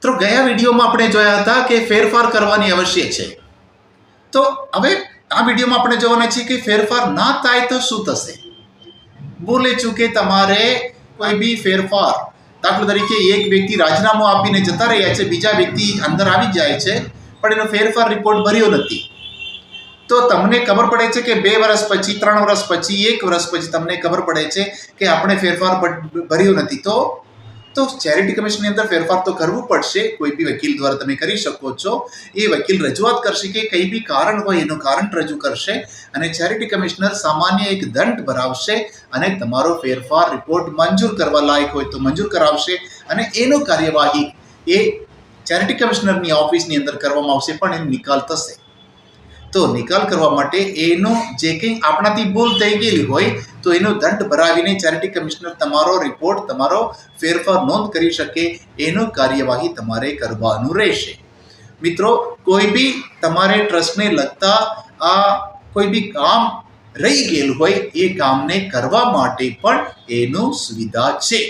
તો ગયા વિડીયોમાં આપણે જોયા હતા કે ફેરફાર કરવાની આવશ્યક છે. તો હવે આ વિડીયોમાં આપણે જોવાના છીએ કે ફેરફાર ના થાય તો શું થશે. બોલે છું કે તમારે કોઈ બી ફેરફાર, દાખલા તરીકે એક વ્યક્તિ રાજીનામું આપીને જતા રહ્યા છે, બીજા વ્યક્તિ અંદર આવી જાય છે પણ એનો ફેરફાર રિપોર્ટ ભર્યો નથી. તો તમને ખબર પડે છે કે 2 વર્ષ પછી, 3 વર્ષ પછી, 1 વર્ષ પછી તમને ખબર પડે છે કે આપણે ફેરફાર ભર્યો નથી. તો ચેરિટી કમિશનની અંદર ફેરફાર તો કરવું પડશે. કોઈ બી વકીલ દ્વારા તમે કરી શકો છો. એ વકીલ રજૂઆત કરશે કે કંઈ બી કારણ હોય એનું કારણ રજૂ કરશે અને ચેરિટી કમિશનર સામાન્ય એક દંડ ભરાવશે અને તમારો ફેરફાર રિપોર્ટ મંજૂર કરવા લાયક હોય તો મંજૂર કરાવશે અને એનો કાર્યવાહી એ ચેરિટી કમિશનરની ઓફિસની અંદર કરવામાં આવશે, પણ એનો નિકાલ થશે. તો નિકાલ કરવા માટે એનો જે કંઈ આપણાથી ભૂલ થઈ ગયેલી હોય તો એનો દંડ ભરાવીને ચેરિટી કમિશનર તમારો રિપોર્ટ, તમારો ફેરફાર નોંધ કરી શકે, એનો કાર્યવાહી તમારે કરવાનું રહેશે. મિત્રો, કોઈ બી તમારે ટ્રસ્ટને લગતા આ કોઈ બી કામ રહી ગયેલું હોય એ કામને કરવા માટે પણ એનું સુવિધા છે.